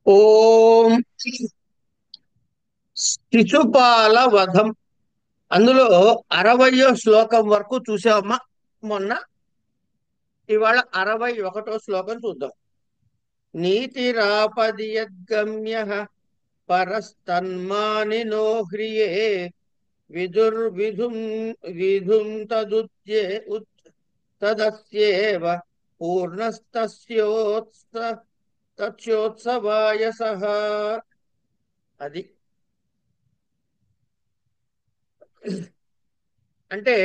ఓం శిశుపాల వధం. అందులో 60వ శ్లోకం వరకు చూసామా మొన్న. ఇవాళ 61వ శ్లోకం చూద్దాం. నీతిరాపదియద్గమ్య పరస్తన్మానినో హ్రియే విదుర్విధుం విధుం తదుద్యే తదస్యేవ పూర్ణస్తస్యోత్స తస్యోత్సవాయ సహ. అది అంటే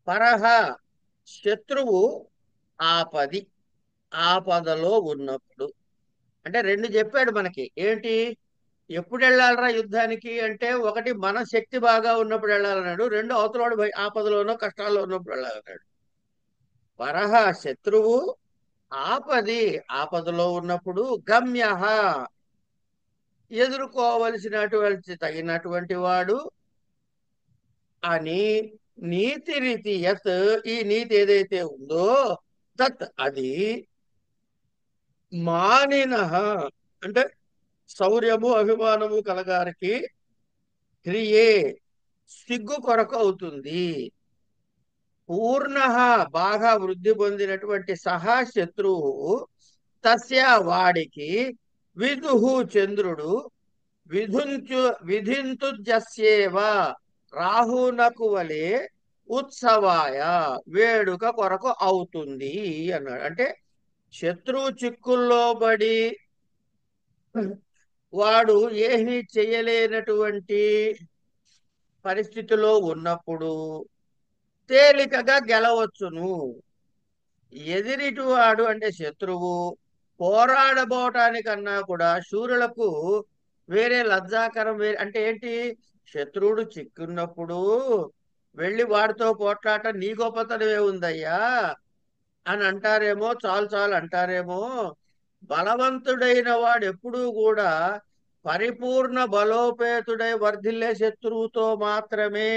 పరహ శత్రువు ఆపది, ఆపదలో ఉన్నప్పుడు. అంటే రెండు చెప్పాడు మనకి. ఏంటి? ఎప్పుడు వెళ్ళాలరా యుద్ధానికి అంటే, ఒకటి మన శక్తి బాగా ఉన్నప్పుడు వెళ్ళాలన్నాడు, రెండు అవతలవాడు ఆపదలోనో కష్టాల్లో ఉన్నప్పుడు వెళ్ళాలన్నాడు. పరహ శత్రువు ఆపది, ఆపదలో ఉన్నప్పుడు గమ్య ఎదుర్కోవలసినటువంటి తగినటువంటి వాడు అని. నీతి రీతి యత్, ఈ నీతి ఏదైతే ఉందో, తత్ అది మానిన అంటే శౌర్యము అభిమానము కలగారికి క్రియే సిగ్గు కొరకు అవుతుంది. పూర్ణ బాగా వృద్ధి పొందినటువంటి సహా శత్రువు తస్య వాడికి విదుహు చంద్రుడు విధుంచు విధింతుజస్యేవ రాహునకు వలె ఉత్సవాయ వేడుక కొరకు అవుతుంది అన్నాడు. అంటే శత్రువు చిక్కుల్లో పడి వాడు ఏమీ చేయలేనటువంటి పరిస్థితిలో ఉన్నప్పుడు తేలికగా గెలవచ్చును. ఎదిరిటి వాడు అంటే శత్రువు పోరాడబోవటానికన్నా కూడా శూరులకు వేరే లజ్జాకరం వేరే. అంటే ఏంటి? శత్రువుడు చిక్కున్నప్పుడు వెళ్ళి వాడితో పోట్లాట నీ గొప్పతనమే ఉందయ్యా అని అంటారేమో, చాలు చాలు అంటారేమో. బలవంతుడైన వాడు ఎప్పుడూ కూడా పరిపూర్ణ బలోపేతుడై వర్ధిల్లే శత్రువుతో మాత్రమే.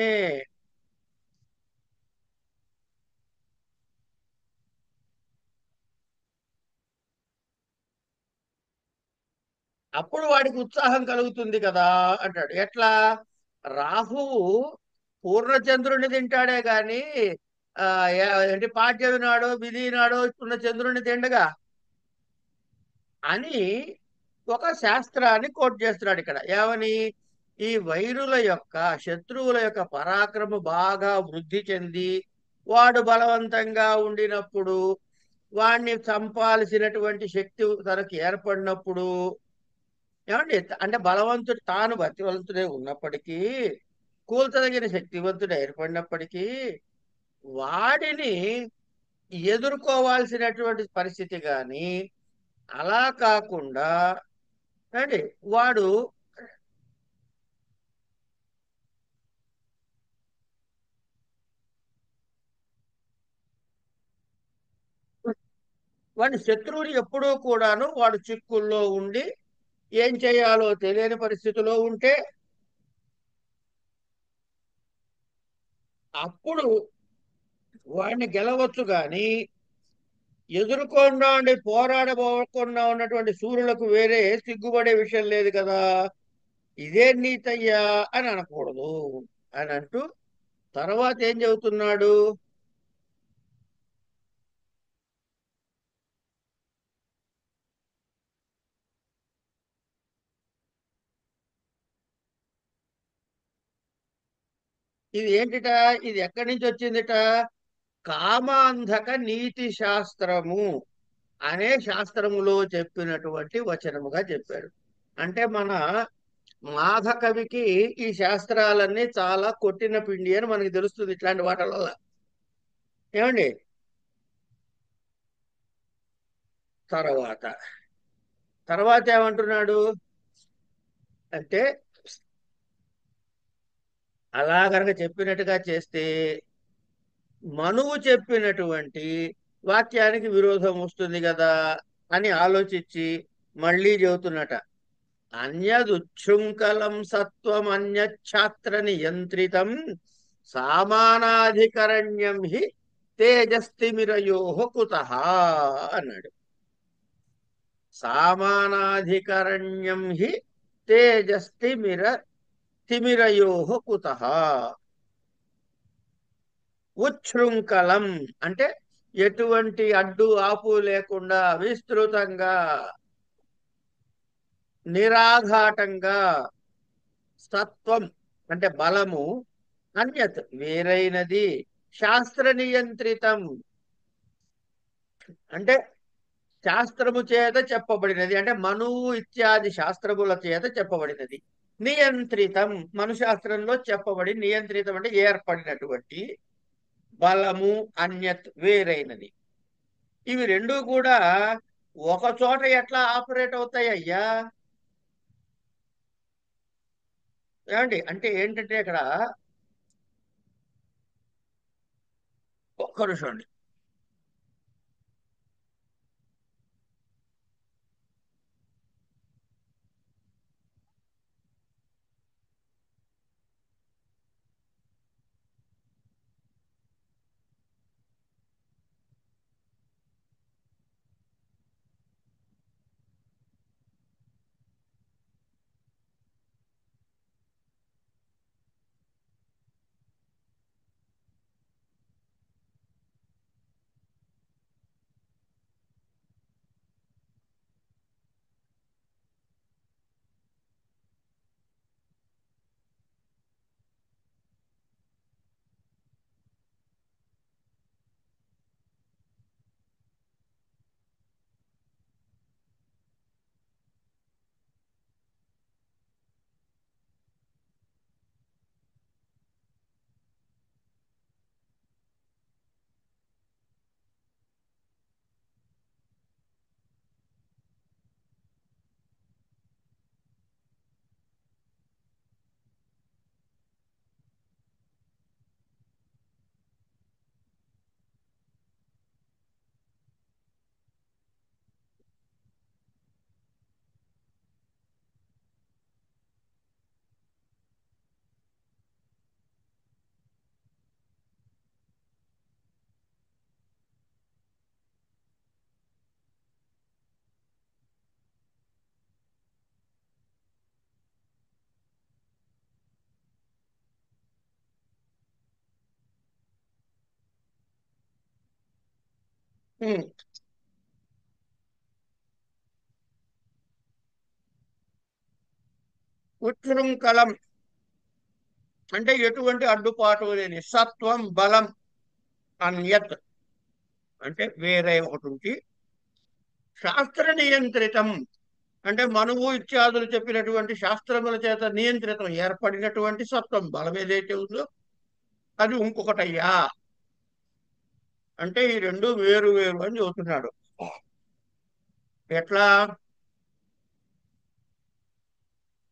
అప్పుడు వాడికి ఉత్సాహం కలుగుతుంది కదా అంటాడు. ఎట్లా? రాహువు పూర్ణచంద్రుడిని తింటాడే గాని ఆ ఏంటి పాడ్యమి నాడో విధి నాడో ఉన్న చంద్రుడిని తిండగా అని ఒక శాస్త్రాన్ని కోట్ చేస్తున్నాడు ఇక్కడ. ఏమని? ఈ వైరుల యొక్క శత్రువుల యొక్క పరాక్రమ బాగా వృద్ధి చెంది వాడు బలవంతంగా ఉండినప్పుడు, వాణ్ణి చంపాల్సినటువంటి శక్తి తనకు ఏర్పడినప్పుడు, ఏమండి, అంటే బలవంతుడు తాను బతివంతుడే ఉన్నప్పటికీ, కూల్చదగిన శక్తివంతుడు ఏర్పడినప్పటికీ వాడిని ఎదుర్కోవాల్సినటువంటి పరిస్థితి కానీ అలా కాకుండా, అండి, వాడు వాడి శత్రువుని ఎప్పుడూ కూడాను వాడు చిక్కుల్లో ఉండి ఏం చేయాలో తెలియని పరిస్థితిలో ఉంటే అప్పుడు వాడిని గెలవచ్చు గాని ఎదుర్కొండా ఉండి పోరాడబోకుండా ఉన్నటువంటి సూర్యులకు వేరే సిగ్గుపడే విషయం లేదు కదా. ఇదే నీతయ్యా అని అనకూడదు అని అంటూ తర్వాత ఏం చెబుతున్నాడు? ఇది ఏంటిట? ఇది ఎక్కడి నుంచి వచ్చిందిట? కామాంధక నీతి శాస్త్రము అనే శాస్త్రములో చెప్పినటువంటి వచనముగా చెప్పాడు. అంటే మన మాధ కవికి ఈ శాస్త్రాలన్నీ చాలా కొట్టిన పిండి అని మనకి తెలుస్తుంది ఇట్లాంటి వాటి వల్ల. ఏమండి? తర్వాత తర్వాత ఏమంటున్నాడు అంటే, అలా గనక చెప్పినట్టుగా చేస్తే మనువు చెప్పినటువంటి వాక్యానికి విరోధం వస్తుంది కదా అని ఆలోచించి మళ్ళీ చెబుతున్నట. అన్యదుచ్ఛృంఖలం సత్వం అన్యఛాత్ర నియంత్రితం సామానాధికరణ్యం హి తేజస్తిమిరయో కుతః అన్నాడు. సామానాధికరణ్యం హి తిమిరయో కుతః. ఉచ్ఛృంఖలం అంటే ఎటువంటి అడ్డు ఆపు లేకుండా విస్తృతంగా నిరాఘాటంగా, సత్వం అంటే బలము, అన్యత్ వేరైనది, శాస్త్ర నియంత్రితం అంటే శాస్త్రము చేత చెప్పబడినది, అంటే మనువు ఇత్యాది శాస్త్రముల చేత చెప్పబడినది. నియంత్రితం మనుశాస్త్రంలో చెప్పబడి, నియంత్రితం అంటే ఏర్పడినటువంటి బలము, అన్యత్ వేరైనది. ఇవి రెండు కూడా ఒక చోట ఎట్లా ఆపరేట్ అవుతాయి అయ్యా? ఏమండి అంటే ఏంటంటే ఇక్కడ ఒక్క నిమిషం అండి. ఉమ్, ఉచ్ఛృంఖలం అంటే ఎటువంటి అడ్డుపాటు లేని సత్వం, బలం, అన్యత్ అంటే వేరే ఒకటి ఉంచి, శాస్త్ర నియంత్రితం అంటే మనువు ఇత్యాదులు చెప్పినటువంటి శాస్త్రముల చేత నియంత్రితం ఏర్పడినటువంటి సత్వం, బలం ఏదైతే ఉందో అది ఇంకొకటయ్యా. అంటే ఈ రెండు వేరు వేరు అని చెబుతున్నాడు. ఎట్లా?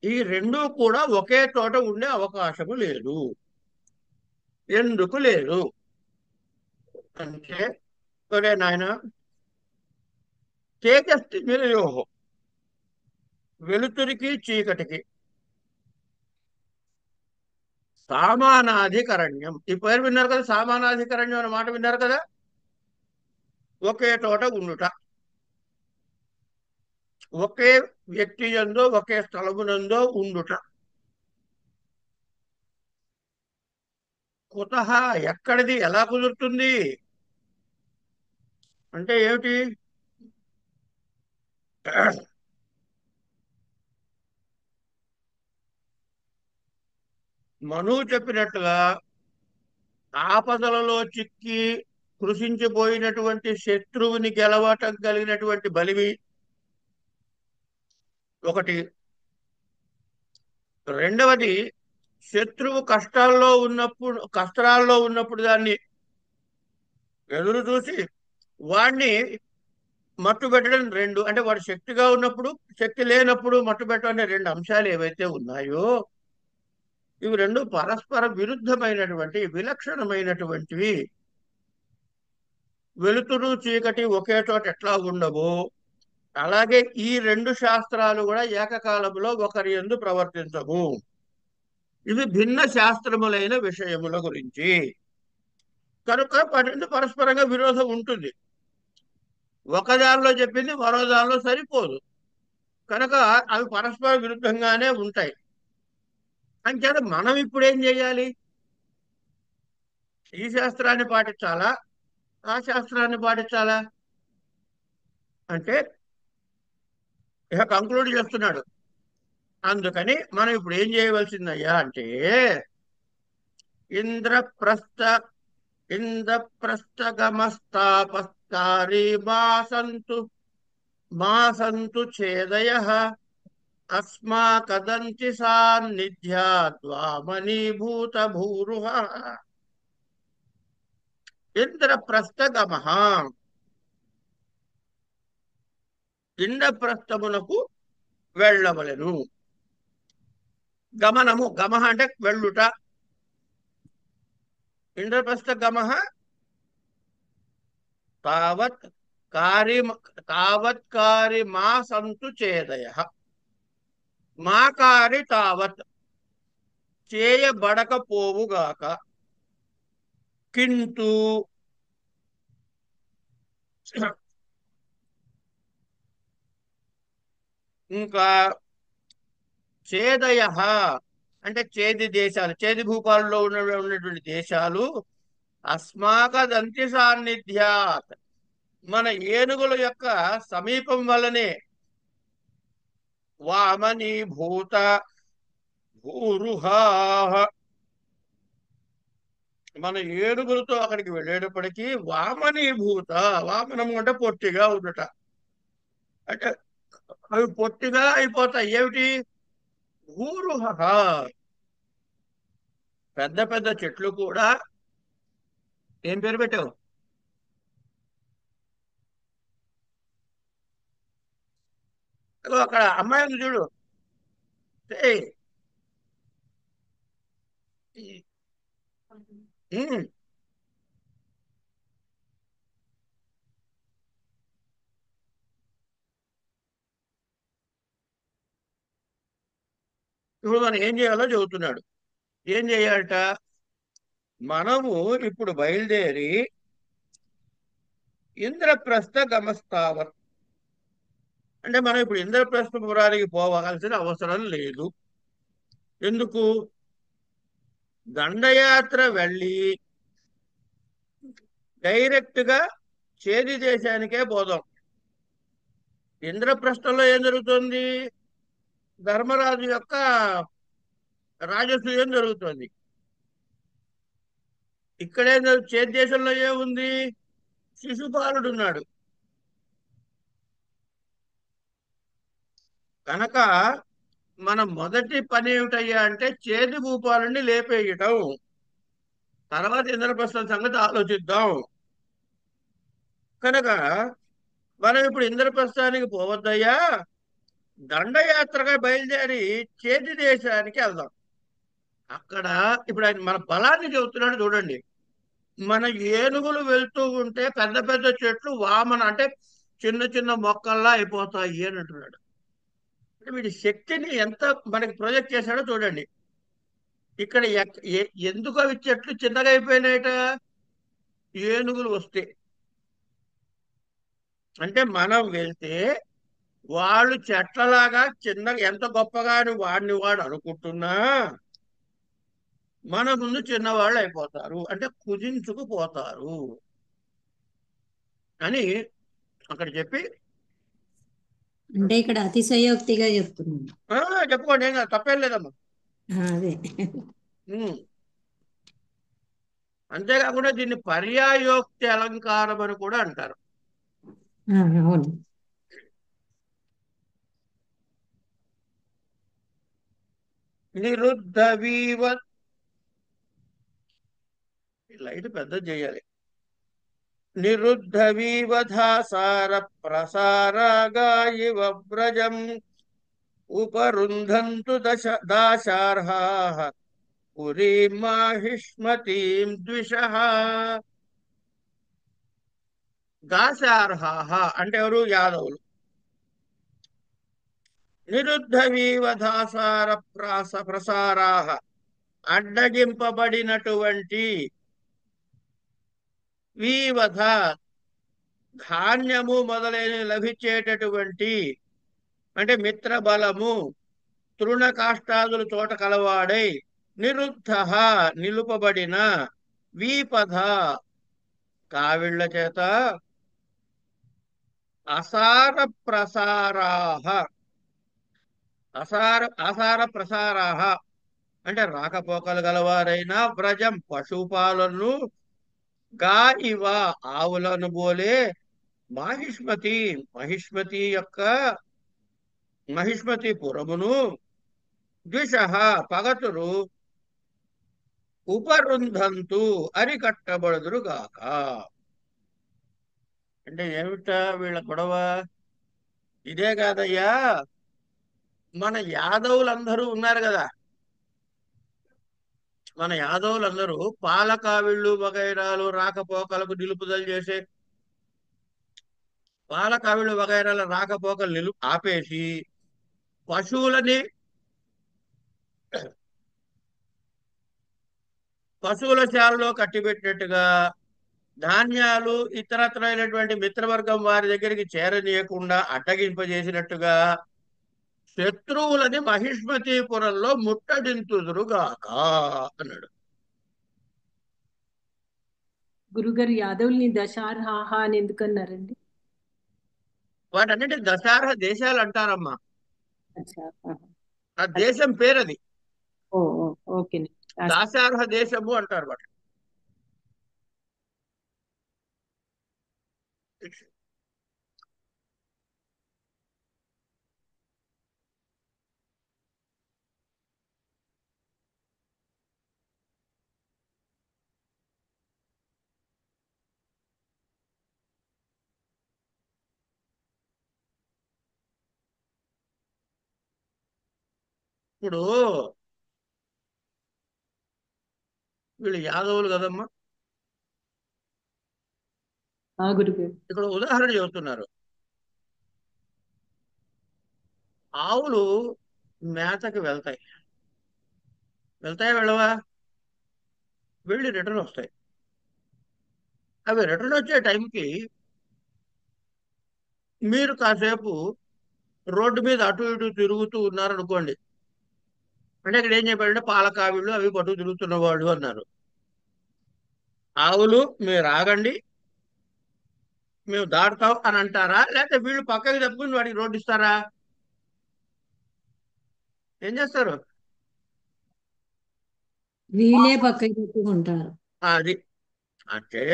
ఈ రెండు కూడా ఒకే చోట ఉండే అవకాశము లేదు. ఎందుకు లేదు అంటే, ఒరే నాయన, తేజస్తిమిరయోహో వెలుతురికి చీకటికి సామానాధికరణ్యం, ఈ పేరు విన్నారు కదా, సామానాధికరణ్యం అనే మాట విన్నారు కదా. ఒకే చోట ఉండుట, ఒకే వ్యక్తి యందో ఒకే స్థలమునందో ఉండుట. కుతః ఎక్కడిది, ఎలా కుదురుతుంది అంటే ఏమిటి? మనువు చెప్పినట్లుగా ఆపదలలో చిక్కి కృషించిపోయినటువంటి శత్రువుని గెలవటం కలిగినటువంటి బలివి ఒకటి. రెండవది, శత్రువు కష్టాల్లో ఉన్నప్పుడు దాన్ని ఎదురు చూసి వాడిని మట్టు పెట్టడం రెండు. అంటే వాడు శక్తిగా ఉన్నప్పుడు, శక్తి లేనప్పుడు మట్టు పెట్టడం అనే రెండు అంశాలు ఏవైతే ఉన్నాయో ఇవి రెండు పరస్పర విరుద్ధమైనటువంటి విలక్షణమైనటువంటివి. వెలుతురు చీకటి ఒకే చోట ఎట్లా ఉండవో అలాగే ఈ రెండు శాస్త్రాలు కూడా ఏకకాలంలో ఒకరి యందు ప్రవర్తించవు. ఇవి భిన్న శాస్త్రములైన విషయముల గురించి. కనుక పన్నెండు పరస్పరంగా విరోధం ఉంటుంది. ఒక దానిలో చెప్పింది మరో దానిలో సరిపోదు. కనుక అవి పరస్పర విరుద్ధంగానే ఉంటాయి. అంచేత మనం ఇప్పుడు ఏం చేయాలి? ఈ శాస్త్రాన్ని పాటించాలా, ఆ శాస్త్రాన్ని పాటించాలా అంటే ఇక కంక్లూడ్ చేస్తున్నాడు. అందుకని మనం ఇప్పుడు ఏం చేయవలసిందయ్యా అంటే ఇంద్రప్రస్థ ఇంద్రప్రస్థగమస్తాపస్కారీ మా సంతు ఛేదయః అస్మాకదంతి సాన్నిధ్యాద్వామనీభూత భూరుహ. ఇంద్రప్రస్థగమః, ఇంద్రప్రస్థమునకు వెళ్ళవలెను. గమనము, గమః అంటే వెళ్ళుట. ఇంద్రప్రస్థ గమః తావత్ కారి తావత్కారి మా సంతు చేదయ. మా కారి తావత్ చేయబడకపోవుగాక. కింటు ఇంకా చేదయ అంటే చేది దేశాలు, చేది భూపాలలో ఉన్నటువంటి దేశాలు అస్మాకదంతి సాన్నిధ్యాత్ మన ఏనుగుల యొక్క సమీపం వల్లనే వామనీభూత భూరుహా మన ఏనుగులతో అక్కడికి వెళ్ళేటప్పటికీ వామనీభూత, వామనము అంటే పొట్టిగా ఉండుట. అంటే అవి పొట్టిగా అయిపోతాయి. ఏమిటి? భూరుహ, పెద్ద పెద్ద చెట్లు కూడా. ఏం పేరు పెట్టావు? ఇదిగో అక్కడ అమ్మాయి ఉంది చూడు. ఏయ్, ఉమ్, ఇప్పుడు మనం ఏం చేయాలో చెబుతున్నాడు. ఏం చేయాలట? మనము ఇప్పుడు బయలుదేరి ఇంద్రప్రస్థ గమస్తావర్ అంటే మనం ఇప్పుడు ఇంద్రప్రస్థపురానికి పోవాల్సిన అవసరం లేదు. ఎందుకు? దండయాత్ర వెళ్ళి డైరెక్ట్ గా చేది దేశానికే పోదాం. ఇంద్రప్రస్థంలో ఏం జరుగుతుంది? ధర్మరాజు యొక్క రాజసూయం జరుగుతుంది. ఇక్కడేం చేది దేశంలో ఏముంది? శిశుపాలుడు ఉన్నాడు. కనుక మన మొదటి పని ఏమిటయ్యా అంటే చేది భూపాలుని లేపేయటం. తర్వాత ఇంద్రప్రస్థం సంగతి ఆలోచిద్దాం. కనుక మనం ఇప్పుడు ఇంద్రప్రస్థానికి పోవద్దయ్యా, దండయాత్రగా బయలుదేరి చేతి దేశానికి వెళ్దాం. అక్కడ ఇప్పుడు ఆయన మన బలాన్ని చెబుతున్నాడు చూడండి. మన ఏనుగులు వెళ్తూ ఉంటే పెద్ద పెద్ద చెట్లు వామన అంటే చిన్న చిన్న మొక్కల్లా అయిపోతాయి అని అంటున్నాడు. అంటే వీడి శక్తిని ఎంత మనకి ప్రొజెక్ట్ చేశాడో చూడండి. ఇక్కడ ఎందుకు అవి చెట్లు చిన్నగా అయిపోయినాయట? ఏనుగులు వస్తే. అంటే మనం వెళ్తే వాళ్ళు చెట్లలాగా చిన్నగా ఎంత గొప్పగా వాడిని వాడు అనుకుంటున్నా మన ముందు చిన్నవాళ్ళు అయిపోతారు, అంటే కుదించుకుపోతారు అని అక్కడ చెప్పి. అంటే ఇక్కడ అతిశయోక్తిగా చెప్తున్నాను. చెప్పుకోండి, ఏం కాదు, తప్పేం లేదమ్మా. అదే. ఉమ్. అంతేకాకుండా దీన్ని పర్యాయోక్తి అలంకారం అని కూడా అంటారు. అవును. నిరుద్ధవీవ లైట్ పెద్ద చేయాలి. నిరుద్ధవీవధాసార ప్రసారాగా ఇవ వ్రజం ఉపరుంధంతు దాశార్హాః పురీం మాహిష్మతీం ద్విషః. దాశార్హాః అంటే ఎవరు? యాదవులు. నిరుద్ధవీవధాసార ప్రసారాహ అడ్డగింపబడినటువంటి వీవధ ధాన్యము మొదలైన లభించేటటువంటి అంటే మిత్ర బలము తృణ కాష్టాదులు చోట కలవాడై నిరుద్ధ నిలుపబడిన వీపథ కావిళ్ల చేత అసార ప్రసారాహ ఆసార ప్రసారాహ అంటే రాకపోకలు గలవారైన వ్రజం పశుపాలను గా ఇవ ఆవులను బోలే మాహిష్మతి మహిష్మతి యొక్క మహిష్మతి పురమును ద్విష పగతురు ఉపరుంధంతు అరికట్టబడుదురుగాక. అంటే ఏమిటా వీళ్ళ గొడవ? ఇదే కాదయ్యా, మన యాదవులందరూ ఉన్నారు కదా, మన యాదవులందరూ పాలకావిళ్ళు వగైరాలు రాకపోకలకు నిలుపుదల చేసే పాలకావిళ్ళు వగైరాల రాకపోకలు ఆపేసి పశువులని పశువుల శాలలో కట్టిపెట్టినట్టుగా ధాన్యాలు ఇతరత్రైనటువంటి మిత్రవర్గం వారి దగ్గరికి చేరనీయకుండా అడ్డగింపజేసినట్టుగా శత్రువులని మహిష్మతీపురంలో ముట్టడింతుదురుగాక అన్నాడు. గురుగారు యాదవుల్ని దశార్హాహ అని ఎందుకన్నారండి? వాటన్నిటి దశార్హ దేశాలు అంటారమ్మా. అచ్చా, ఆ దేశం పేరది ఓకే. దాశార్హ దేశము అంటారు వాటి. ఇప్పుడు వీళ్ళు యాదవులు కదమ్మా. గురుగారు ఇక్కడ ఉదాహరణ చెబుతున్నారు. ఆవులు మేతకి వెళ్తాయి వెళ్ళవా? వెళ్ళి రిటర్న్ వస్తాయి. అవి రిటర్న్ వచ్చే టైంకి మీరు కాసేపు రోడ్డు మీద అటు ఇటు తిరుగుతూ ఉన్నారనుకోండి. అంటే ఇక్కడ ఏం చెప్పారంటే పాలకావిళ్ళు అవి పట్టు తిరుగుతున్న వాళ్ళు అన్నారు. ఆవులు మీరు ఆగండి, మేము దాటుతాం అని అంటారా, లేకపోతే వీళ్ళు పక్కకి తప్పుకుని వాడికి రోడ్డు ఇస్తారా? ఏం చేస్తారు? వీళ్ళే పక్కకి పెట్టుకుంటారు. అది అంటే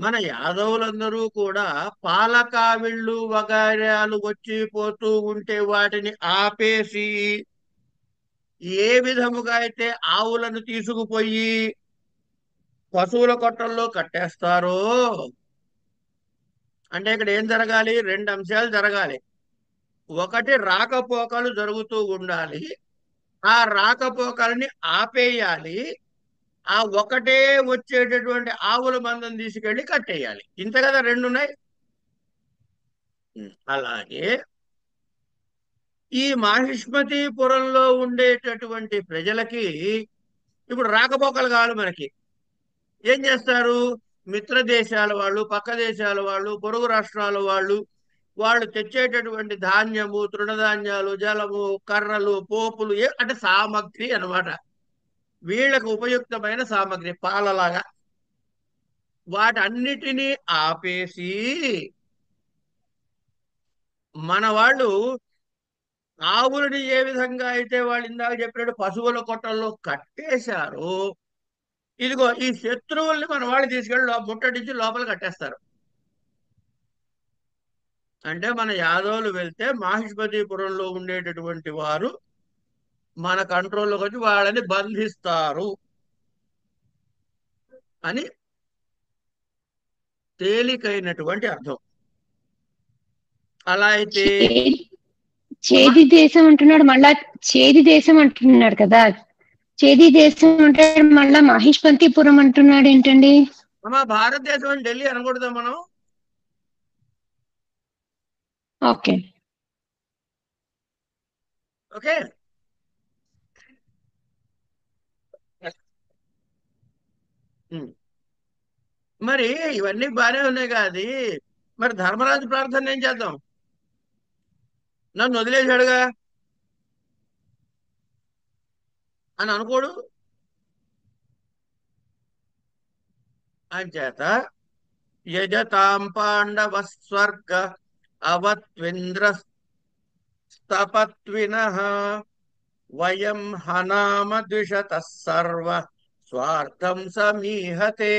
మన యాదవులందరూ కూడా పాలకావిళ్ళు వగైరాలు వచ్చి పోతూ ఉంటే వాటిని ఆపేసి ఏ విధముగా అయితే ఆవులను తీసుకుపోయి పశువుల కొట్టంలో కట్టేస్తారో, అంటే ఇక్కడ ఏం జరగాలి? రెండు అంశాలు జరగాలి. ఒకటి, రాకపోకలు జరుగుతూ ఉండాలి, ఆ రాకపోకల్ని ఆపేయాలి, ఆ ఒకటే వచ్చేటటువంటి ఆవుల మందం తీసుకెళ్లి కట్టేయాలి. ఇంత కదా, రెండు ఉన్నాయి. అలాగే ఈ మాహిష్మతీపురంలో ఉండేటటువంటి ప్రజలకి ఇప్పుడు రాకపోకలు కావాలి. మనకి ఏం చేస్తారు? మిత్ర దేశాల వాళ్ళు, పక్క దేశాల వాళ్ళు, పొరుగు రాష్ట్రాల వాళ్ళు తెచ్చేటటువంటి ధాన్యము, తృణధాన్యాలు, జలము, కర్రలు, పోపులు అంటే సామగ్రి అన్నమాట. వీళ్ళకు ఉపయుక్తమైన సామగ్రి పాలలాగా వాటన్నిటినీ ఆపేసి మన వాళ్ళు ఆవులని ఏ విధంగా అయితే వాళ్ళు ఇందాక చెప్పినట్టు పశువుల కొట్టల్లో కట్టేశారు, ఇదిగో ఈ శత్రువుల్ని మన వాళ్ళు తీసుకెళ్ళి ముట్టడించి లోపల కట్టేస్తారు. అంటే మన యాదవులు వెళ్తే మాహిష్మతీపురంలో ఉండేటటువంటి వారు మన కంట్రోల్లోకి వచ్చి వాళ్ళని బంధిస్తారు అని తేలికైనటువంటి అర్థం. అలా అయితే చేది దేశం అంటున్నాడు, మళ్ళా చేది దేశం అంటున్నాడు కదా. చేది దేశం అంటే మళ్ళా మహిష్మతీపురం అంటున్నాడు ఏంటండి? మన భారతదేశం అని ఢిల్లీ అనకూడదా మనం? ఓకే. ఓకే. ఉమ్. మరి ఇవన్నీ బానే ఉన్నాయి కాదు, మరి ధర్మరాజు ప్రార్థన ఏం చేద్దాం? నన్ను వదిలేశాడుగా అని అనుకోడు. అంచేత యజతాం పాండవ స్వర్గ అవత్వింద్ర స్తపత్వినః వయం హనామ ద్విషతః సర్వ స్వార్థం సమీహతే.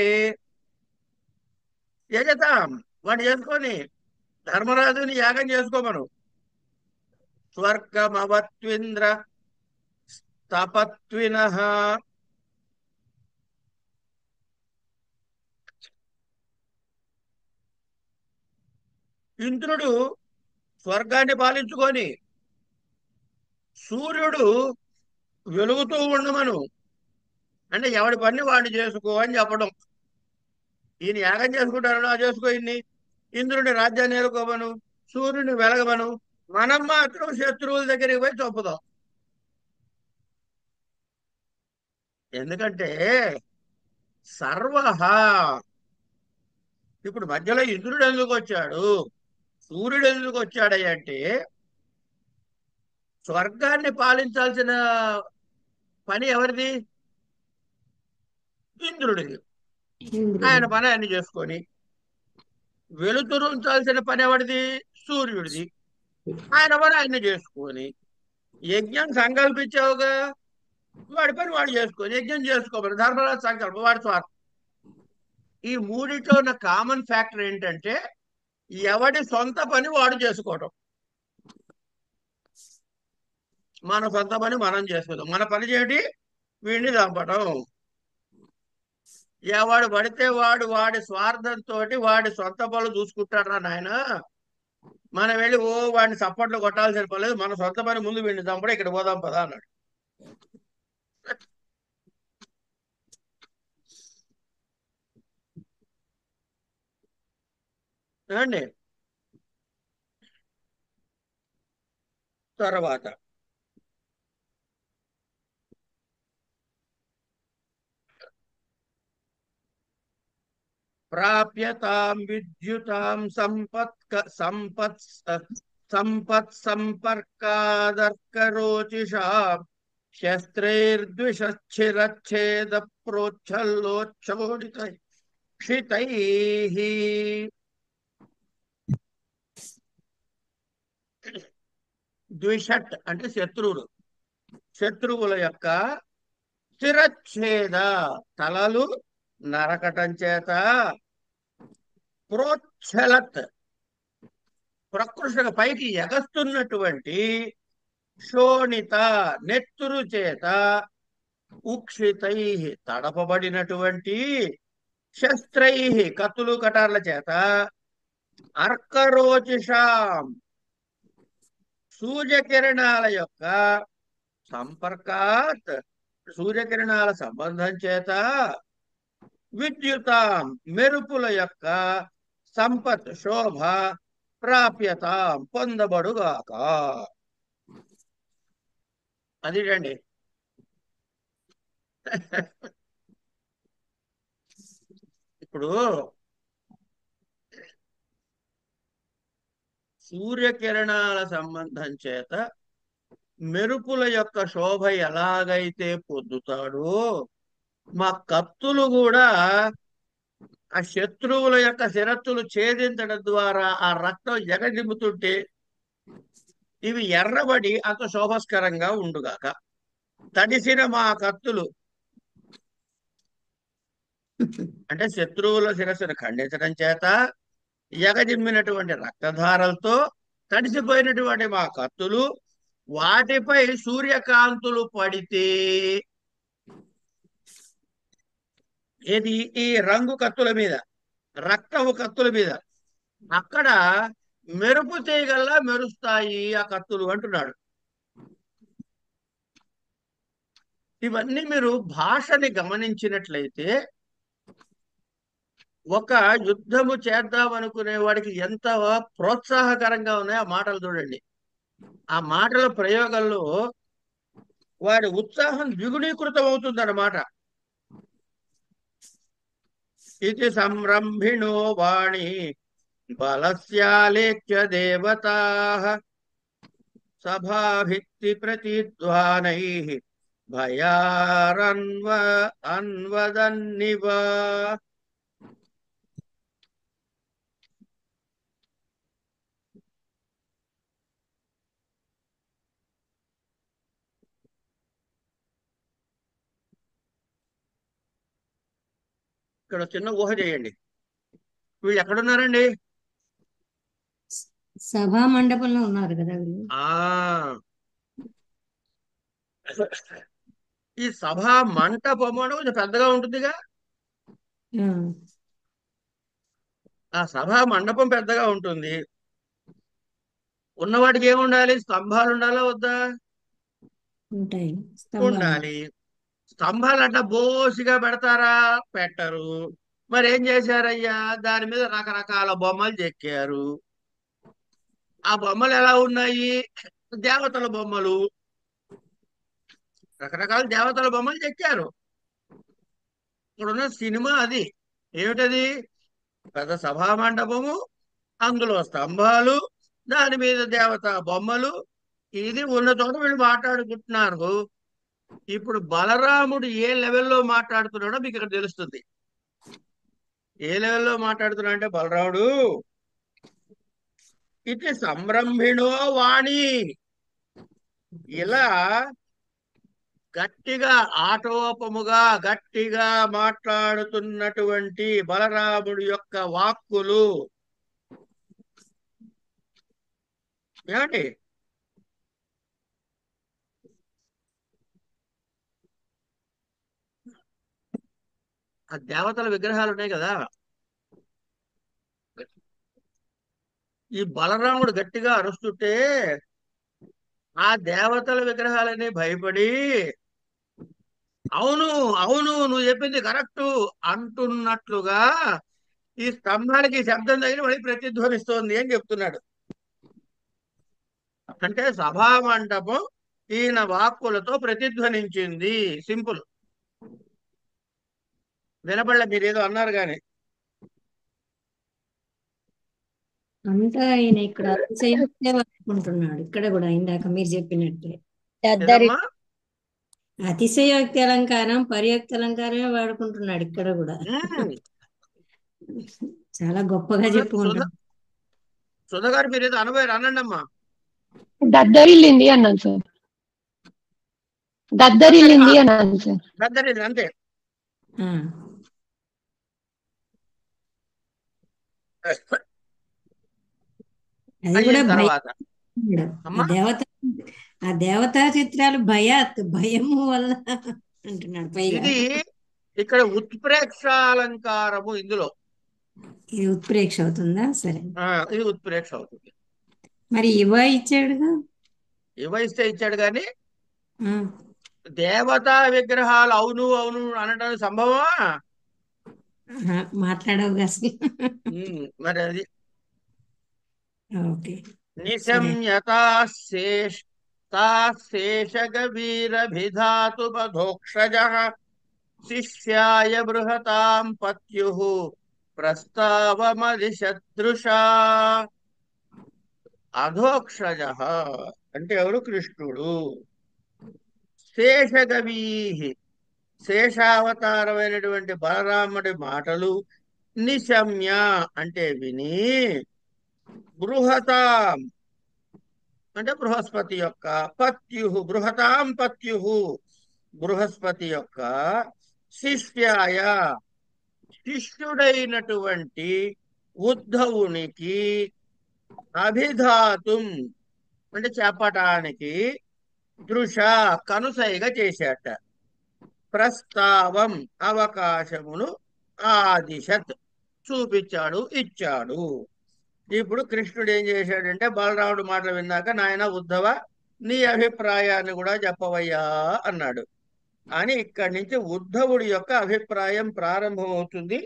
యజతాం, వాడు చేసుకొని ధర్మరాజుని యాగం చేసుకోమను. స్వర్గమవత్వింద్ర స్తపత్వినః. ఇంద్రుడు స్వర్గాన్ని పాలించుకొని సూర్యుడు వెలుగుతూ ఉండమను. అంటే ఎవడి పని వాడిని చేసుకో అని చెప్పడం. ఈయన యాగం చేసుకుంటారు, చేసుకో ఇన్ని. ఇంద్రుని రాజ్యాన్ని ఏలుకోమను, సూర్యుని వెలగమను. మనం మాత్రం శత్రువుల దగ్గరికి పోయి చంపుదాం. ఎందుకంటే సర్వ, ఇప్పుడు మధ్యలో ఇంద్రుడు ఎందుకు వచ్చాడు, సూర్యుడు ఎందుకు వచ్చాడు అంటే స్వర్గాన్ని పాలించాల్సిన పని ఎవరిది? ఇంద్రుడిది. ఆయన పని ఆయన చేసుకొని, వెలుతురు ఉంచాల్సిన పని ఎవరిది? సూర్యుడిది. ఆయన పని ఆయన చేసుకొని, యజ్ఞం సంకల్పించావుగా, వాడి పని వాడు చేసుకొని యజ్ఞం చేసుకోమని ధర్మరాజు సంకల్పం, వాడి స్వార్థం. ఈ మూడిట్లో ఉన్న కామన్ ఫ్యాక్టర్ ఏంటంటే ఎవడి సొంత పని వాడు చేసుకోవటం. మన సొంత పని మనం చేసుకోవడం, మన పని చేయండి, వీడిని చంపటం. ఎవడు పడితే వాడు వాడి స్వార్థంతో వాడి సొంత పనులు చూసుకుంటాడా నాయన. మనం వెళ్ళి వాడిని చప్పట్లు కొట్టాల్సిన పని లేదు, మన సొంత పని ముందు వీడిని చంపడం, ఇక్కడ పోదాం పదా అన్నాడు. ఏమండి? తర్వాత ప్రాప్యతాం విద్యుతాం సంపత్ సంపర్కాదర్కరోచిషా శస్త్రైర్ద్విషచ్చిరచ్ఛేద ప్రోచ్ఛల్లోచ్చోడిత క్షితైః. ద్విషట్ అంటే శత్రువులు, శత్రువుల యొక్క శిరచ్ఛేద తలలు నరకటం చేత, ప్రోచ్ఛలత్ ప్రకృష్ట పైకి ఎగస్తున్నటువంటి, శోణిత నెత్తురు చేత, ఉక్షితై తడపబడినటువంటి, శస్త్రై కత్తులు కటార్ల చేత, అర్కరోచిషాం సూర్యకిరణాల యొక్క సంపర్కాత్ సూర్యకిరణాల సంబంధం చేత, విద్యుతాం మెరుపుల యొక్క సంపత్ శోభ ప్రాప్యతాం పొందబడుగాక. అదిటండి. ఇప్పుడు సూర్యకిరణాల సంబంధం చేత మెరుపుల యొక్క శోభ ఎలాగైతే పొందుతాడో, మా కత్తులు కూడా ఆ శత్రువుల యొక్క శిరస్సులు ఛేదించడం ద్వారా ఆ రక్తం ఎగజిమ్ముతుంటే ఇవి ఎర్రబడి అంత శోభస్కరంగా ఉండుగాక. తడిసిన మా కత్తులు అంటే శత్రువుల శిరస్సును ఖండించడం చేత ఎగజిమ్మినటువంటి రక్తధారలతో తడిసిపోయినటువంటి మా కత్తులు, వాటిపై సూర్యకాంతులు పడితే, ఏది ఈ రంగు కత్తుల మీద, రక్తపు కత్తుల మీద, అక్కడ మెరుపు తీగల్లా మెరుస్తాయి ఆ కత్తులు అంటున్నాడు. ఇవన్నీ మీరు భాషని గమనించినట్లయితే ఒక యుద్ధము చేద్దాం అనుకునే వాడికి ఎంత ప్రోత్సాహకరంగా ఉన్నాయో ఆ మాటలు చూడండి. ఆ మాటల ప్రయోగంలో వాడి ఉత్సాహం ద్విగుణీకృతం అవుతుందన్నమాట. ఇది సంరంభిణో వాణి బలస్యాలేఖ్య దేవతాః సభాభిత్తి ప్రతిధ్వానై అన్వదన్నివ. ఇక్కడ చిన్న ఊహ చేయండి. వీళ్ళు ఎక్కడున్నారండి? సభా మండపంలో ఉన్నారు కదా వీళ్ళు. ఆ ఈ సభా మంటపం అని కొంచెం పెద్దగా ఉంటుందిగా. ఆ, ఆ సభా మండపం పెద్దగా ఉంటుంది. ఉన్నవాటికి ఏముండాలి? స్తంభాలు ఉండాలా వద్దా? ఉంటాయి స్తంభాలు. ఉండాలి. స్తంభాలు అట్లా బోసిగా పెడతారా? పెట్టరు. మరి ఏం చేశారయ్యా? దాని మీద రకరకాల బొమ్మలు చెక్కారు. ఆ బొమ్మలు ఎలా ఉన్నాయి? దేవతల బొమ్మలు. రకరకాల దేవతల బొమ్మలు చెక్కారు. ఇక్కడున్న సినిమా అది. ఏమిటది? పెద్ద సభా మండపము, అందులో స్తంభాలు, దాని మీద దేవత బొమ్మలు. ఇది ఉన్న చోట వీళ్ళు మాట్లాడుకుంటున్నారు. ఇప్పుడు బలరాముడు ఏ లెవెల్లో మాట్లాడుతున్నాడో మీకు ఇక్కడ తెలుస్తుంది. ఏ లెవెల్లో మాట్లాడుతున్నాడు అంటే బలరాముడు ఇది సంరంభిణో వాణి, ఇలా గట్టిగా ఆటోపముగా గట్టిగా మాట్లాడుతున్నటువంటి బలరాముడి యొక్క వాక్కులు ఏమండి? ఆ దేవతల విగ్రహాలు ఉన్నాయి కదా, ఈ బలరాముడు గట్టిగా అరుస్తుంటే ఆ దేవతల విగ్రహాలని భయపడి అవును అవును నువ్వు చెప్పింది కరెక్టు అంటున్నట్లుగా ఈ స్తంభానికి శబ్దం తగిలి మళ్ళీ ప్రతిధ్వనిస్తోంది అని చెప్తున్నాడు. అంటే సభా మండపం ఈయన వాక్కులతో ప్రతిధ్వనించింది. సింపుల్. వినపడలే, మీరేదో అన్నారు కానీ. అంతా ఆయన ఇక్కడ అతిశయోక్తే వాడుకుంటున్నాడు. ఇక్కడ కూడా ఇందాక మీరు చెప్పినట్టే ఏదమ్మా? అతిశయోక్తి అలంకారం పర్యోక్తి అలంకారమే వాడుకుంటున్నాడు ఇక్కడ కూడా. చాలా గొప్పగా చెప్పుకుంటున్నాడు. సుధ గారు మీరు ఏదో అనబోయారు, అనండి అమ్మా. దద్దరిల్లింది అన్నాను సార్. దద్దరిల్లింది అన్నాను సార్. దద్దరిల్లి అంతే. ఆ, అది కూడా అయిన తర్వాత ఆ దేవతా చిత్రాలు భయము వల్ల అంటున్నాడు పైగా. ఇది ఇక్కడ ఉత్ప్రేక్షాలంకారము. ఇందులో ఇది ఉత్ప్రేక్ష అవుతుందా? సరే. ఇది ఉత్ప్రేక్ష అవుతుంది. మరి ఇచ్చాడుగా. ఇస్తే ఇచ్చాడు కానీ ఆ, దేవతా విగ్రహాలు అవును అవును అనడానికి సంభవమా? మాట్లాడవు అసలు. మరి అది ఓకే. నిశమ్యతాశేషగవీరభిధాతుపధోక్షజ శిష్యాయ బృహతాం పత్యుః ప్రస్తావమదిశదృశా. అధోక్షజ అంటే ఎవరు? కృష్ణుడు. శేషగవీ, శేషావతారమైనటువంటి బలరాముడి మాటలు నిశమ్య అంటే విని, బృహతాం అంటే బృహస్పతి యొక్క, పత్యు బృహతాం పత్యు బృహస్పతి యొక్క, శిష్యాయ శిష్యుడైనటువంటి ఉద్ధవునికి, అభిధాతుం అంటే చెప్పటానికి, దృశ కనుసైగ చేశాట, ప్రస్తావం అవకాశమును, ఆదిశత్ చూపించాడు, ఇచ్చాడు. ఇప్పుడు కృష్ణుడు ఏం చేశాడంటే బలరాముడు మాటలు విన్నాక, నాయన ఉద్ధవ నీ అభిప్రాయాన్ని కూడా చెప్పవయ్యా అన్నాడు. అని ఇక్కడి నుంచి ఉద్ధవుడి యొక్క అభిప్రాయం ప్రారంభమవుతుంది.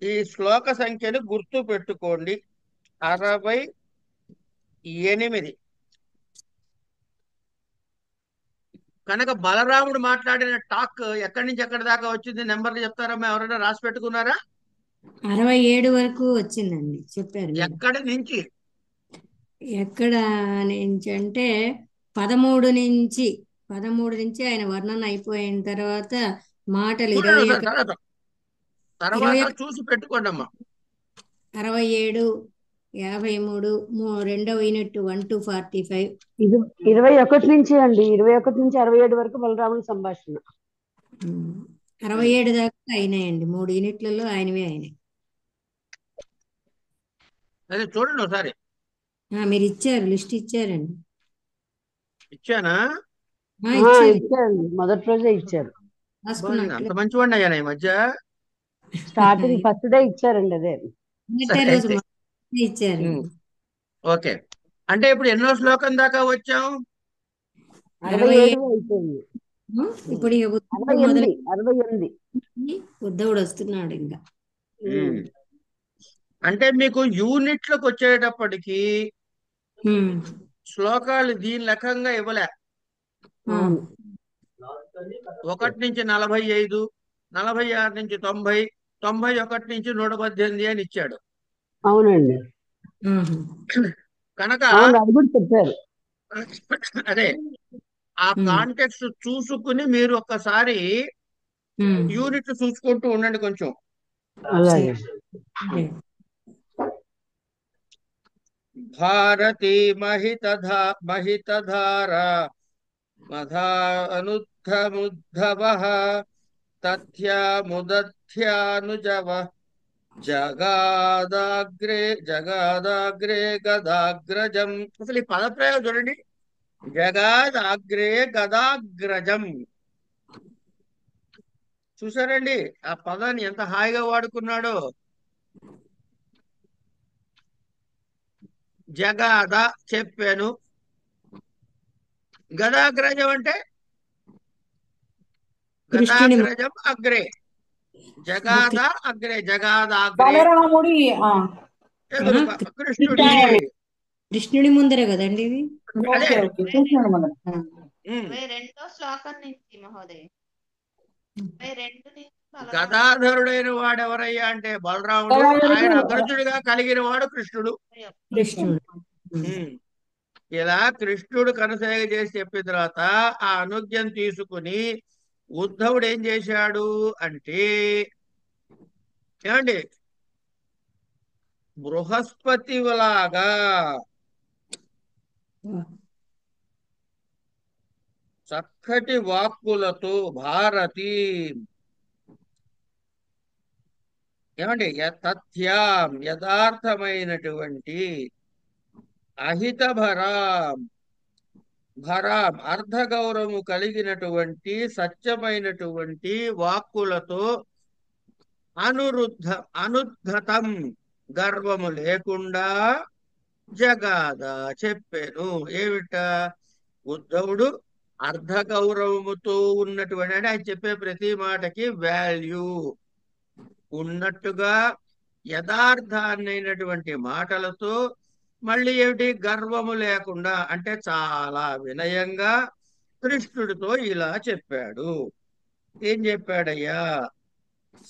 ఈ శ్లోక సంఖ్యను గుర్తు పెట్టుకోండి. 68. కనుక బలరాముడు మాట్లాడిన టాక్ ఎక్కడి నుంచి ఎక్కడి దాకా వచ్చింది, నెంబర్లు చెప్తారమ్మా? ఎవరైనా రాసి పెట్టుకున్నారా? 67 వరకు వచ్చిందండి, చెప్పారు మీరు. ఎక్కడి నుంచి? ఎక్కడ నుంచి అంటే 13 నుంచి ఆయన వర్ణన అయిపోయిన తర్వాత మాటలు చూడండి ఒకసారి తర్వాత తర్వాత 21, చూసి పెట్టుకోండి అమ్మా. 67, 53, రెండవ యూనిట్ 1 to 45. 21 నుంచి అండి, 21 నుంచి 67 వరకు బలరాముని సంభాషణ. 67 దాకా అయినాయండి, 3 యూనిట్లలో ఆయనవే అయినాయి. అదే చూడండి ఒకసారి. మీరు ఇచ్చారు, లిస్ట్ ఇచ్చారండి. ఇచ్చానా? ఇచ్చారు, ఇచ్చారండి, మొదటి రోజే ఇచ్చారు. నేను అంత మంచివాడిని అయ్యాను ఈ మధ్య. స్టార్టింగ్ ఫస్ట్ డే ఇచ్చారండి అదే. మొదటి రోజు ఇచ్చారు. ఓకే, అంటే ఇప్పుడు ఎన్నో శ్లోకం దాకా వచ్చాం? 67 అయిపోయింది. ఇప్పుడు ఇక ఉద్ధవుడు 68 ఉద్ధవుడు వస్తున్నాడు ఇంకా. అంటే మీకు యూనిట్లకు వచ్చేటప్పటికి శ్లోకాలు దీని లెక్కంగా ఇవ్వలే. 1 నుంచి 45, 46 నుంచి 90, 91 నుంచి 118 అని ఇచ్చాడు. అవునండి, కనుక అది కూడా చెప్పారు. అదే ఆ కాంటెక్స్ట్ చూసుకుని మీరు ఒక్కసారి యూనిట్లు చూసుకుంటూ ఉండండి కొంచెం. అలాగే. భారతి మహితధార మధానుద్ధముద్ధవ తథ్యాముదధ్యానుజవ జగాదాగ్రే గదాగ్రజం. అసలు ఈ పదప్రయోగం చూడండి, జగాదాగ్రే గదాగ్రజం. చూసారండి ఆ పదాన్ని ఎంత హాయిగా వాడుకున్నాడో. జగాద చెప్పాను, గదాగ్రజం అంటే గదాగ్రజం అగ్రే, జగాద అగ్రే, జగాదాగ్రే బలరాముడి కృష్ణుడి. కృష్ణుడి ముందరే కదండి ఇది. అదే 22వ శ్లోకం నుంచి మహోదయ. 22 నుంచి గదాధరుడైన వాడు ఎవరయ్యా అంటే బలరాముడు. ఆయన అగ్రజుడిగా కలిగిన వాడు కృష్ణుడు. ఇలా కృష్ణుడు కనసాగ చేసి చెప్పిన తర్వాత ఆ అనుజ్ఞం తీసుకుని ఉద్ధవుడు ఏం చేశాడు అంటే, ఏమండి, బృహస్పతిలాగా చక్కటి వాక్కులతో భారతి, ఏమండి, తథ్యాం యథార్థమైనటువంటి, అహితభరాం అర్ధగౌరవము కలిగినటువంటి సత్యమైనటువంటి వాక్కులతో, అనుద్ధతం గర్వము లేకుండా, జగాద చెప్పాను. ఏమిట? ఉద్ధవుడు అర్ధగౌరవముతో ఉన్నటువంటి, అంటే ఆయన చెప్పే ప్రతి మాటకి వాల్యూ ఉన్నట్టుగా యథార్థాన్నైనటువంటి మాటలతో, మళ్ళీ ఏమిటి, గర్వము లేకుండా, అంటే చాలా వినయంగా కృష్ణుడితో ఇలా చెప్పాడు. ఏం చెప్పాడయ్యా?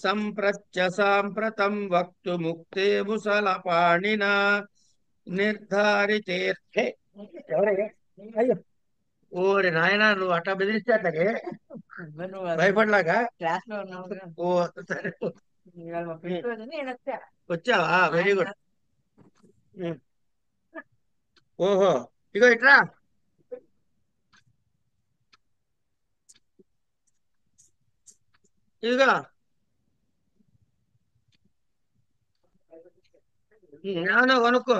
సాంప్రతం వక్తు ముక్తే ముసలపాణిన నిర్ధారితేర్థే. ఎవరయ్యా? అయ్యో, ఓరి నాయన, నువ్వు అట్లా బెదిరిస్తే అట్లాగే భయపడలాగా ఓ సరే వచ్చావా? Very good. ఓహో, ఇగో ఇట్రా. ఇదిగా ఏమన్నా కొనుక్కో.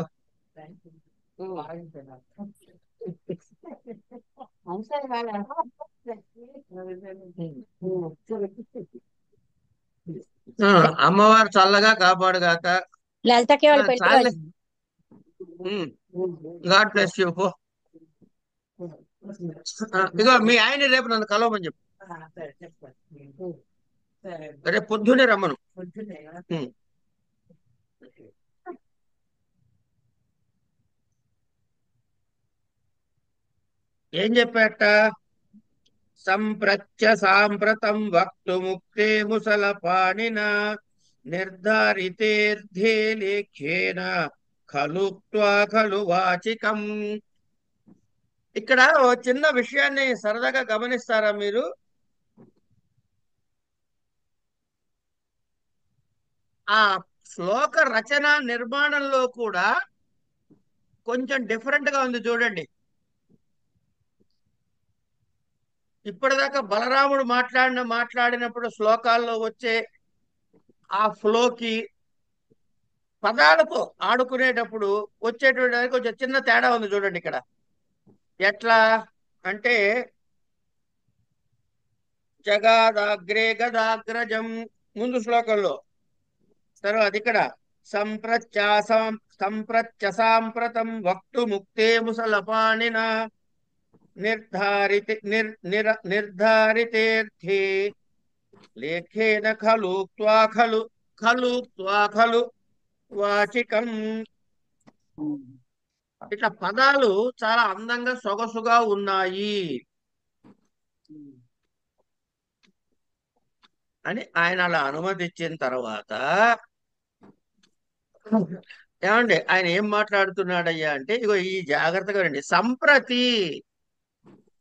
అమ్మవారు చల్లగా కాపాడుగాక. God bless you. ఇగో మీ ఆయన రేపు నన్ను కలవమని చెప్పు. రేపు పొద్దునే రమ్మను. ఏం చెప్పాట? సంప్రత్య సాంప్రతం వక్తుముక్తే ముసలపాణిన నిర్ధారితేర్థే లేఖ్యేన ఖలుక్త్వా ఖలు వాచికం. ఇక్కడ ఓ చిన్న విషయాన్ని సరదాగా గమనిస్తారా మీరు? ఆ శ్లోక రచన నిర్మాణంలో కూడా కొంచెం డిఫరెంట్ గా ఉంది చూడండి. ఇప్పటిదాకా బలరాముడు మాట్లాడినప్పుడు శ్లోకాల్లో వచ్చే ఆ ఫ్లోకి పదాలతో ఆడుకునేటప్పుడు వచ్చేటువంటి దానికి కొంచెం చిన్న తేడా ఉంది చూడండి ఇక్కడ. ఎట్లా అంటే జగాదాగ్రే గదాగ్రజం ముందు శ్లోకంలో, తర్వాత ఇక్కడ సంప్రత్య సాంప్రతం వక్తుముక్తే ముసలపాణిన నిర్ధారితేర్థే లేఖేన ఖలుక్త్వా ఖలు వాచికం. ఇట్లా పదాలు చాలా అందంగా సొగసుగా ఉన్నాయి అని ఆయన అలా అనుమతించిన తర్వాత ఏమండి ఆయన ఏం మాట్లాడుతున్నాడయ్యా అంటే, ఇగో ఈ జాగ్రత్తగా రండి. సంప్రతి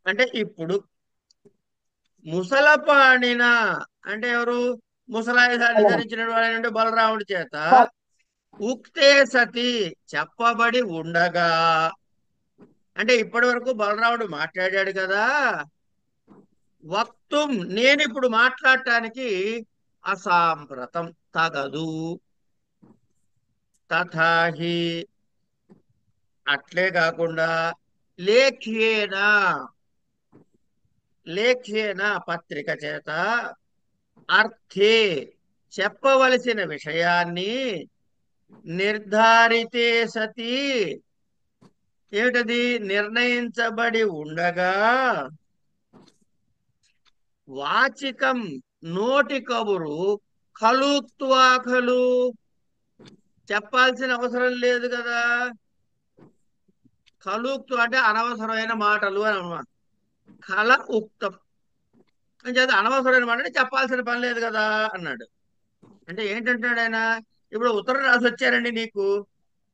అంటే ఇప్పుడు, ముసలపాణిన అంటే ఎవరు? ముసలాయుధాన్ని ధరించిన వాడంటే బలరాముడి చేత ఉక్తే సతి చెప్పబడి ఉండగా, అంటే ఇప్పటి వరకు బలరాముడు మాట్లాడాడు కదా, వక్తుం నేను ఇప్పుడు మాట్లాడటానికి అసాంప్రతం తగదు, తథాహి అట్లే కాకుండా లేఖ్యేన పత్రిక చేత అర్థే చెప్పవలసిన విషయాన్ని నిర్ధారితే సతి ఏమిటది? నిర్ణయించబడి ఉండగా వాచికం నోటి కబురు ఖలుక్త్వా ఖలు చెప్పాల్సిన అవసరం లేదు కదా. ఖలుక్తు అంటే అనవసరమైన మాటలు అని అన్నమాట. ఖల ఉక్తం అని చేత అనవసరమైన మాట అంటే చెప్పాల్సిన పని లేదు కదా అన్నాడు. అంటే ఏంటంటాడు ఆయన? ఇప్పుడు ఉత్తరం రాసి వచ్చారండి,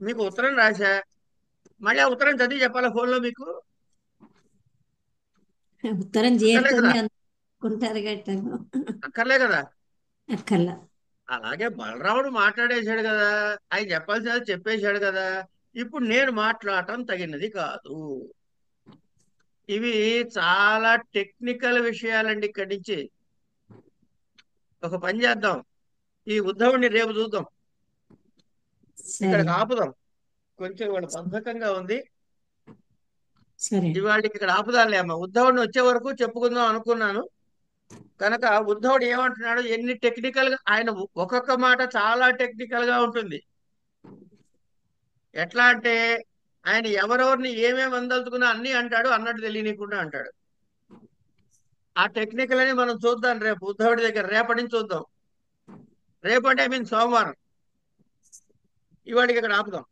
మీకు ఉత్తరం రాశా, మళ్ళీ ఆ ఉత్తరం చదివి చెప్పాలా ఫోన్లో మీకు? ఉత్తరం అక్కర్లే కదా, చేరుతుంది అనుకుంటారు గట్టను. అక్కర్లే కదా. అక్కర్లా. అలాగే బలరాముడు మాట్లాడేశాడు కదా, ఆయన చెప్పాల్సినది చెప్పేశాడు కదా, ఇప్పుడు నేను మాట్లాడటం తగినది కాదు. ఇవి చాలా టెక్నికల్ విషయాలండి. ఇక్కడి నుంచి ఒక పని చేద్దాం, ఈ ఉద్ధవుడిని రేపు చూద్దాం, సరే ఇక్కడికి ఆపుదాం. కొంచెం ఇవాళ బద్ధకంగా ఉంది, సరే ఇవాళకి ఇక్కడ ఆపుదాంలే అమ్మ. ఉద్ధవుడిని వచ్చే వరకు చెప్పుకుందాం అనుకున్నాను కనుక ఉద్ధవుడు ఏమంటున్నాడు, ఎన్ని టెక్నికల్ గా ఆయన ఒక్కొక్క మాట చాలా టెక్నికల్ గా ఉంటుంది. ఎట్లా అంటే ఆయన ఎవరెవరిని ఏమేమి అందలుచుకున్నా అన్ని అంటాడు, అన్నట్టు తెలియనికుండా అంటాడు. ఆ టెక్నికల్ అని మనం చూద్దాం రేపు ఉద్ధవుడి దగ్గర. రేపటి నుంచి చూద్దాం. రేపు అంటే ఐ మీన్ సోమవారం. ఇవాడికి ఇక్కడ ఆపుదాం.